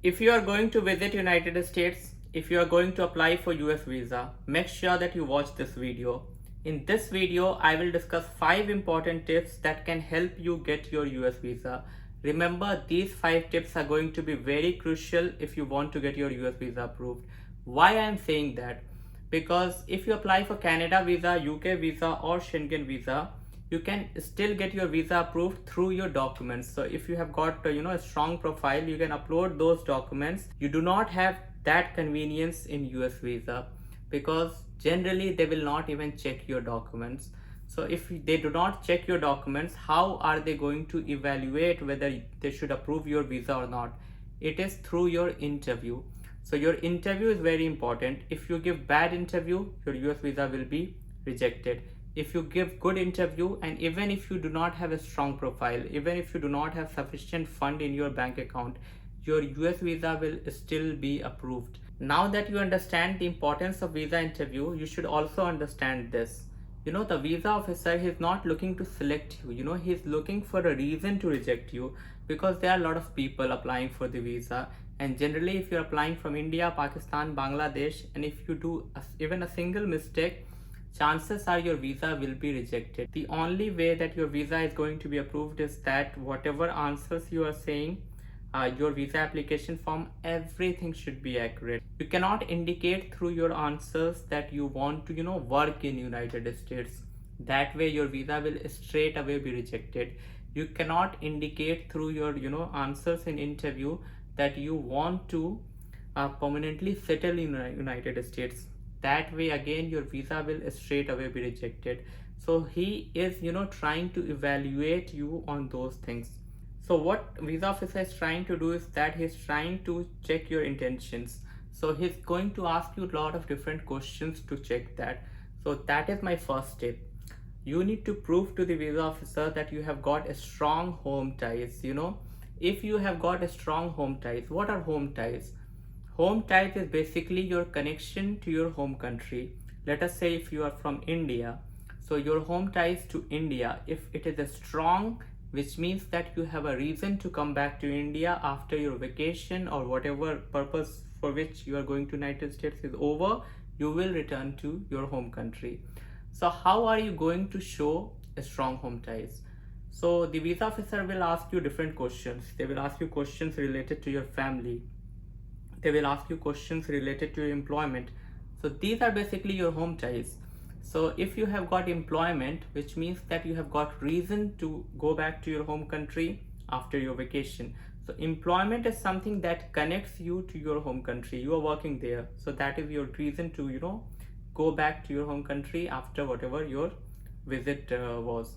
If you are going to visit United States, if you are going to apply for US visa, make sure that you watch this video. In this video, I will discuss 5 important tips that can help you get your US visa. Remember, these 5 tips are going to be very crucial if you want to get your US visa approved. Why I am saying that? Because if you apply for Canada visa, UK visa or Schengen visa, you can still get your visa approved through your documents. So if you have got a strong profile, you can upload those documents. You do not have that convenience in US visa, because generally they will not even check your documents. So if they do not check your documents, how are they going to evaluate whether they should approve your visa or not? It is through your interview. So your interview is very important. If you give bad interview, your US visa will be rejected. If you give good interview, and even if you do not have a strong profile, even if you do not have sufficient fund in your bank account, your US visa will still be approved. Now that you understand the importance of visa interview, you should also understand this. The visa officer, he's not looking to select you. He's looking for a reason to reject you, because there are a lot of people applying for the visa. And generally, if you're applying from India, Pakistan, Bangladesh, and if you do even a single mistake, chances are your visa will be rejected. The only way that your visa is going to be approved is that whatever answers you are saying, your visa application form, everything should be accurate. You cannot indicate through your answers that you want to work in United States. That way your visa will straight away be rejected. You cannot indicate through your answers in interview that you want to permanently settle in United States. That way again your visa will straight away be rejected. So he is trying to evaluate you on those things. So what visa officer is trying to do is that he's trying to check your intentions. So he's going to ask you a lot of different questions to check that. So that is my first tip. You need to prove to the visa officer that you have got a strong home ties. If you have got a strong home ties, what are home ties? Home ties is basically your connection to your home country. Let us say if you are from India, so your home ties to India, if it is a strong, which means that you have a reason to come back to India after your vacation or whatever purpose for which you are going to United States is over, you will return to your home country. So how are you going to show a strong home ties? So the visa officer will ask you different questions. They will ask you questions related to your family. They will ask you questions related to your employment. So these are basically your home ties. So if you have got employment, which means that you have got reason to go back to your home country after your vacation. So employment is something that connects you to your home country. You are working there. So that is your reason to go back to your home country after whatever your visit was.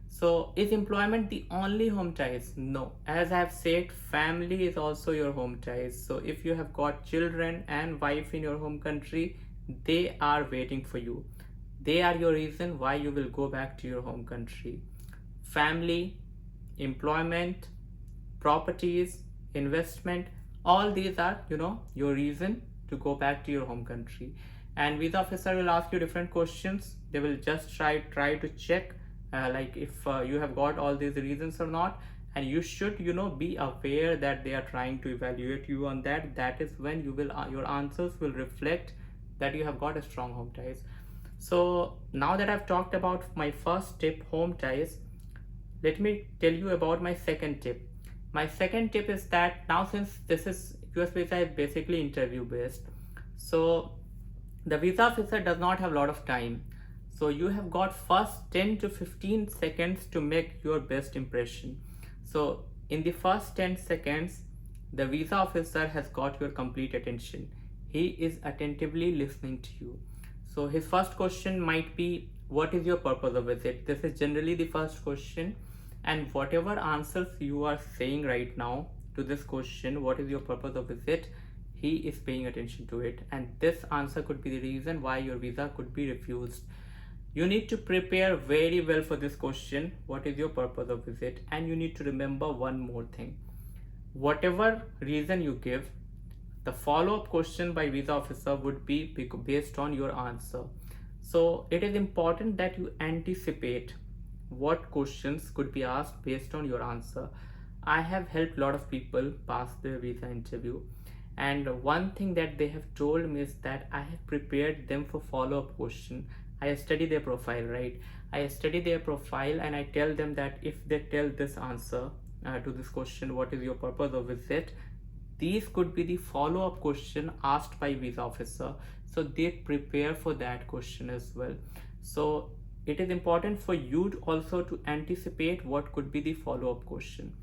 So is employment the only home ties? No. As I have said, family is also your home ties. So if you have got children and wife in your home country, they are waiting for you. They are your reason why you will go back to your home country. Family, employment, properties, investment, all these are your reason to go back to your home country. And visa officer will ask you different questions. They will just try to check like if you have got all these reasons or not, and you should be aware that they are trying to evaluate you on that. That is when you will your answers will reflect that you have got a strong home ties. So now that I've talked about my first tip, home ties, let me tell you about my second tip. My second tip is that now, since this is US visa is basically interview based, so the visa officer does not have a lot of time. So you have got first 10 to 15 seconds to make your best impression. So in the first 10 seconds, the visa officer has got your complete attention. He is attentively listening to you. So his first question might be, what is your purpose of visit? This is generally the first question. And whatever answers you are saying right now to this question, what is your purpose of visit? He is paying attention to it. And this answer could be the reason why your visa could be refused. You need to prepare very well for this question. What is your purpose of visit? And you need to remember one more thing. Whatever reason you give, the follow-up question by visa officer would be based on your answer. So it is important that you anticipate what questions could be asked based on your answer. I have helped a lot of people pass their visa interview, and one thing that they have told me is that I have prepared them for follow-up question. I study their profile, right? I study their profile and I tell them that if they tell this answer to this question, what is your purpose of visit, these could be the follow-up question asked by visa officer, so they prepare for that question as well. So it is important for you to also to anticipate what could be the follow-up question.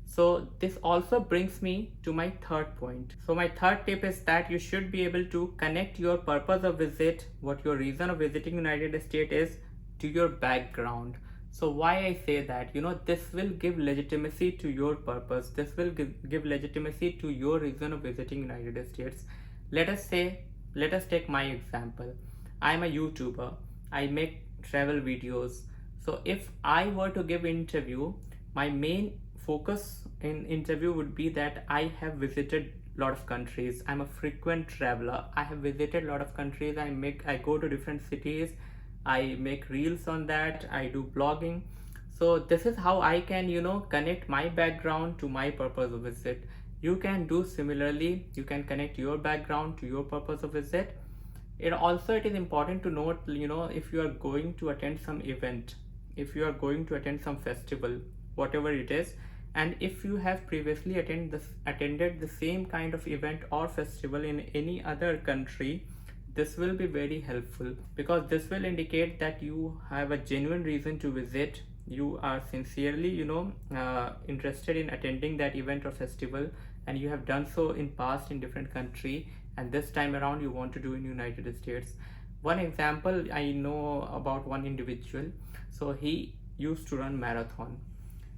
So this also brings me to my third point. So my third tip is that you should be able to connect your purpose of visit, what your reason of visiting United States is, to your background. So why I say that, this will give legitimacy to your purpose. This will give legitimacy to your reason of visiting United States. Let us take my example. I am a YouTuber. I make travel videos. So if I were to give interview, my main focus in interview would be that I have visited a lot of countries. I'm a frequent traveler. I have visited a lot of countries. I go to different cities. I make reels on that. I do blogging. So this is how I can, connect my background to my purpose of visit. You can do similarly. You can connect your background to your purpose of visit. It is important to note, if you are going to attend some event, if you are going to attend some festival, whatever it is, and if you have previously attended the same kind of event or festival in any other country, this will be very helpful, because this will indicate that you have a genuine reason to visit. You are sincerely, interested in attending that event or festival, and you have done so in past in different country, and this time around you want to do in United States. One example, I know about one individual. So he used to run marathon,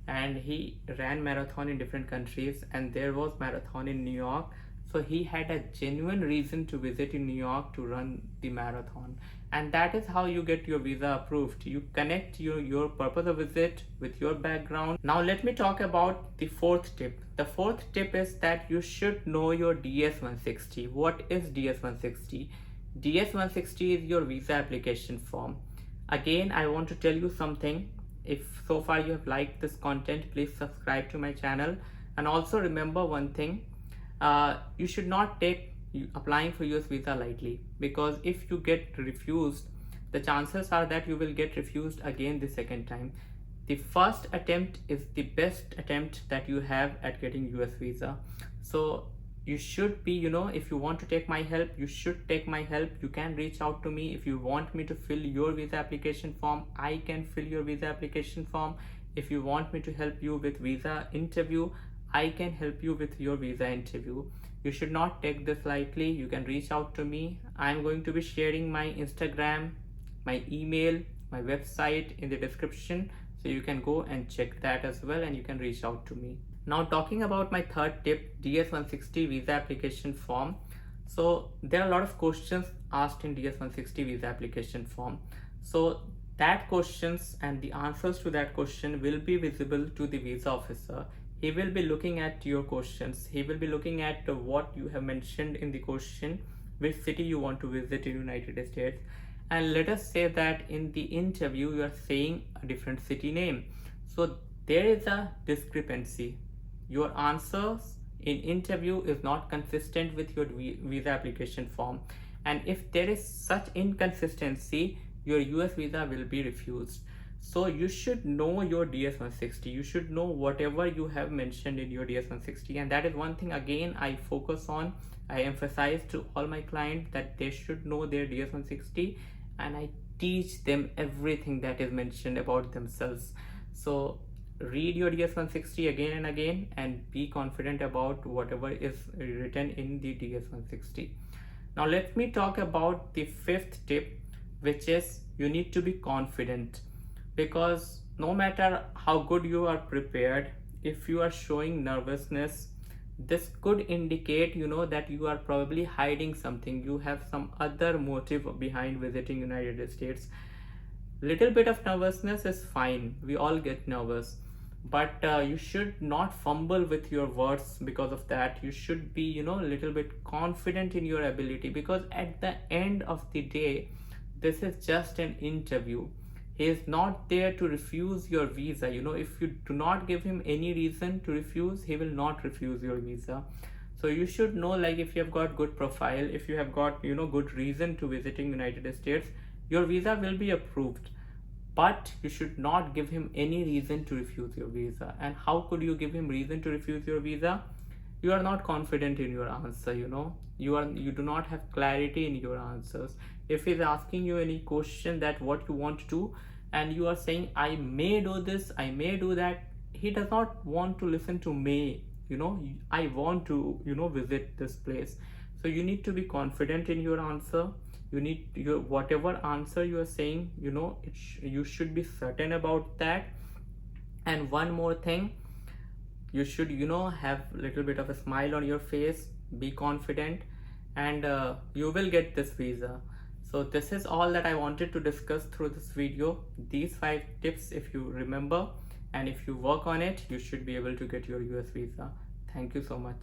and he ran marathon in different countries, and there was marathon in New York. So he had a genuine reason to visit in New York to run the marathon, and that is how you get your visa approved. You connect your purpose of visit with your background. Now let me talk about the fourth tip. The fourth tip is that you should know your DS-160. What is DS-160? DS-160 is your visa application form. Again, I want to tell you something. If so far you have liked this content, please subscribe to my channel, and also remember one thing. You should not take applying for US visa lightly, because if you get refused, the chances are that you will get refused again the second time. The first attempt is the best attempt that you have at getting US visa. So you should be, if you want to take my help, you should take my help. You can reach out to me. If you want me to fill your visa application form, I can fill your visa application form. If you want me to help you with visa interview, I can help you with your visa interview. You should not take this lightly. You can reach out to me. I'm going to be sharing my Instagram, my email, my website in the description, so you can go and check that as well, and you can reach out to me. Now talking about my third tip, DS-160 visa application form. So there are a lot of questions asked in DS-160 visa application form. So that questions and the answers to that question will be visible to the visa officer. He will be looking at your questions. He will be looking at what you have mentioned in the question, which city you want to visit in United States. And let us say that in the interview you are saying a different city name. So there is a discrepancy. Your answers in interview is not consistent with your visa application form. And if there is such inconsistency, your US visa will be refused. So you should know your DS-160. You should know whatever you have mentioned in your DS-160. And that is one thing, again, I focus on. I emphasize to all my clients that they should know their DS-160, and I teach them everything that is mentioned about themselves. So read your DS-160 again and again, and be confident about whatever is written in the DS-160. Now let me talk about the fifth tip, which is you need to be confident. Because no matter how good you are prepared, if you are showing nervousness, this could indicate, that you are probably hiding something. You have some other motive behind visiting United States. Little bit of nervousness is fine. We all get nervous. But you should not fumble with your words because of that. You should be, a little bit confident in your ability, because at the end of the day, this is just an interview. He is not there to refuse your visa. If you do not give him any reason to refuse, he will not refuse your visa. So you should know, like, if you have got good profile, if you have got good reason to visiting United States, your visa will be approved. But you should not give him any reason to refuse your visa. And how could you give him reason to refuse your visa? You are not confident in your answer. You do not have clarity in your answers. If he's asking you any question that what you want to do, and you are saying I may do this, I may do that, he does not want to listen to may. I want to visit this place. So you need to be confident in your answer. You need your whatever answer you are saying, you should be certain about that. And one more thing, you should have a little bit of a smile on your face, be confident, and you will get this visa. So this is all that I wanted to discuss through this video. These 5 tips, if you remember and if you work on it, you should be able to get your US visa. Thank you so much.